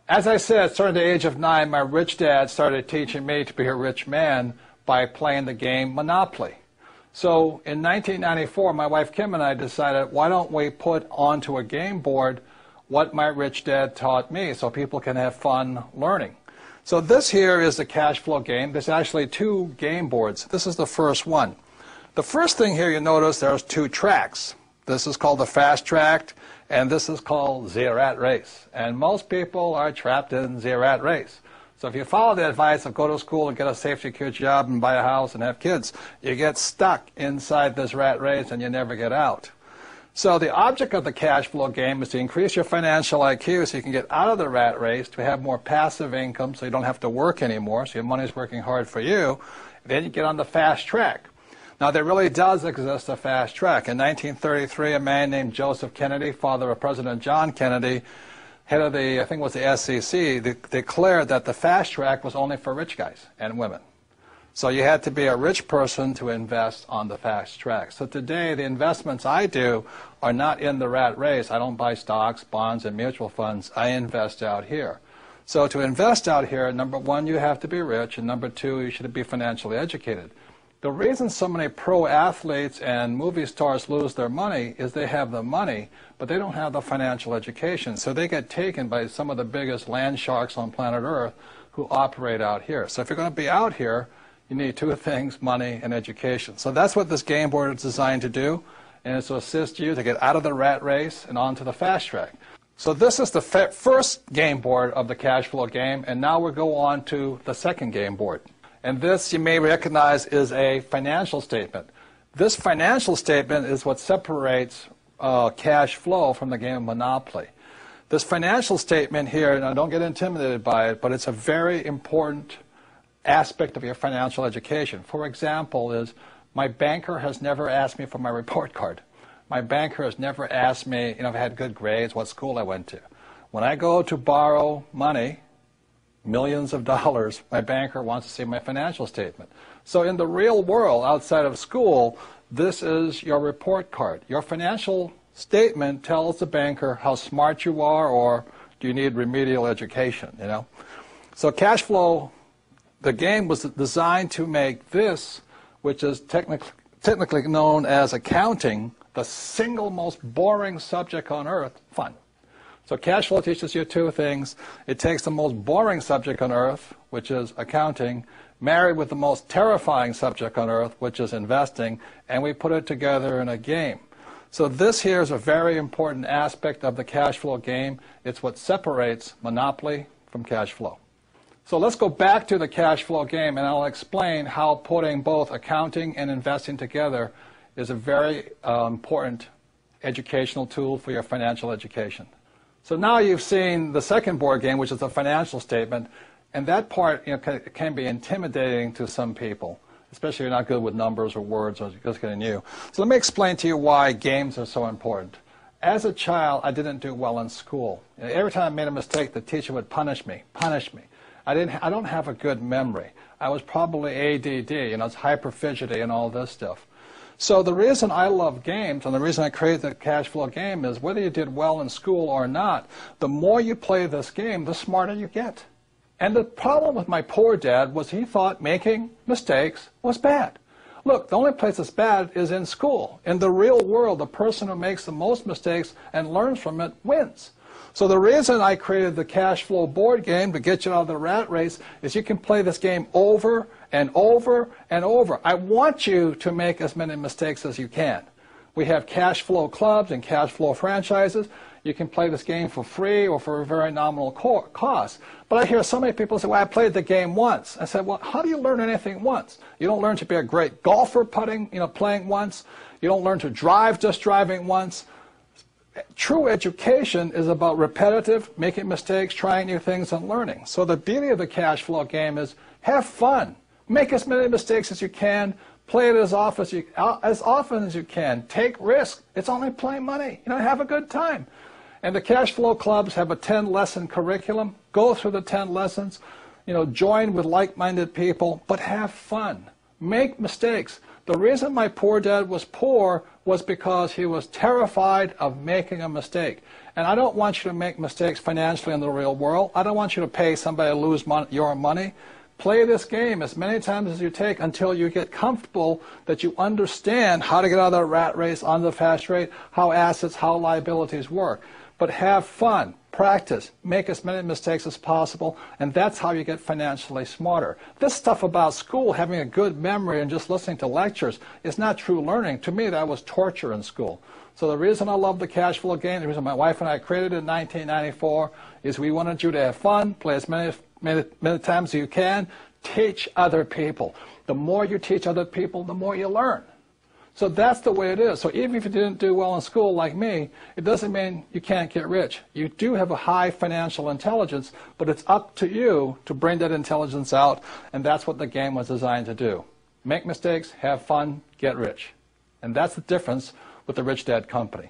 As I said, starting at the age of 9, my rich dad started teaching me to be a rich man by playing the game Monopoly. So in 1994, my wife Kim and I decided, why don't we put onto a game board what my rich dad taught me so people can have fun learning. So this here is the Cashflow game. There's actually 2 game boards. This is the first one. The first thing here you notice there's 2 tracks. This is called the fast track, and this is called the rat race. And most people are trapped in the rat race. So if you follow the advice of go to school and get a safe, secure job and buy a house and have kids, you get stuck inside this rat race and you never get out. So the object of the cash flow game is to increase your financial IQ so you can get out of the rat race, to have more passive income so you don't have to work anymore, so your money's working hard for you. Then you get on the fast track. Now, there really does exist a fast track. In 1933, a man named Joseph Kennedy, father of President John Kennedy, head of the, I think it was the SEC, declared that the fast track was only for rich guys and women. So you had to be a rich person to invest on the fast track. So today, the investments I do are not in the rat race. I don't buy stocks, bonds, and mutual funds. I invest out here. So to invest out here, number one, you have to be rich, and number two, you should be financially educated. The reason so many pro athletes and movie stars lose their money is they have the money, but they don't have the financial education. So they get taken by some of the biggest land sharks on planet Earth who operate out here. So if you're going to be out here, you need 2 things, money and education. So that's what this game board is designed to do, and it's to assist you to get out of the rat race and onto the fast track. So this is the first game board of the cash flow game, and now we'll go on to the second game board. And this, you may recognize, is a financial statement. This financial statement is what separates cash flow from the game of Monopoly. This financial statement here, now don't get intimidated by it, but it's a very important aspect of your financial education. For example, is my banker has never asked me for my report card. My banker has never asked me, if I had good grades, what school I went to. When I go to borrow money, millions of dollars, my banker wants to see my financial statement. So in the real world, outside of school, this is your report card. Your financial statement tells the banker how smart you are, or do you need remedial education, So cash flow, the game was designed to make this, which is technically known as accounting, the single most boring subject on earth, fun. So cash flow teaches you 2 things. It takes the most boring subject on earth, which is accounting, married with the most terrifying subject on earth, which is investing, and we put it together in a game. So this here is a very important aspect of the cash flow game. It's what separates Monopoly from cash flow. So let's go back to the cash flow game, and I'll explain how putting both accounting and investing together is a very important educational tool for your financial education. So now you've seen the second board game, which is the financial statement, and that part can be intimidating to some people, especially if you're not good with numbers or words or just getting new. So let me explain to you why games are so important. As a child, I didn't do well in school. Every time I made a mistake, the teacher would punish me. I don't have a good memory. I was probably ADD, it's hyper fidgety and all this stuff. So the reason I love games, and the reason I created the cash flow game, is whether you did well in school or not, the more you play this game, the smarter you get. And the problem with my poor dad was he thought making mistakes was bad. Look, the only place it's bad is in school. In the real world, the person who makes the most mistakes and learns from it wins. So the reason I created the cash flow board game to get you out of the rat race is you can play this game over and over and over. I want you to make as many mistakes as you can. We have cash flow clubs and cash flow franchises. You can play this game for free or for a very nominal cost. But I hear so many people say, well, I played the game once. I said, well, how do you learn anything once? You don't learn to be a great golfer playing once. You don't learn to drive just driving once. True education is about repetitive, making mistakes, trying new things, and learning. So the beauty of the cash flow game is have fun. Make as many mistakes as you can. Play it as often as you can. Take risks. It's only playing money. Have a good time. And the cash flow clubs have a 10-lesson curriculum. Go through the 10 lessons. Join with like-minded people, but have fun. Make mistakes. The reason my poor dad was poor was because he was terrified of making a mistake. And I don't want you to make mistakes financially in the real world. I don't want you to pay somebody to lose your money. Play this game as many times as you take until you get comfortable that you understand how to get out of the rat race, onto the fast rate, how assets, how liabilities work. But have fun, practice, make as many mistakes as possible, and that's how you get financially smarter. This stuff about school, having a good memory and just listening to lectures, is not true learning. To me, that was torture in school. So the reason I love the cash flow game, the reason my wife and I created it in 1994, is we wanted you to have fun, play as many times as you can, teach other people. The more you teach other people, the more you learn. So that's the way it is. So even if you didn't do well in school like me, it doesn't mean you can't get rich. You do have a high financial intelligence, but it's up to you to bring that intelligence out, and that's what the game was designed to do. Make mistakes, have fun, get rich. And that's the difference with the Rich Dad Company.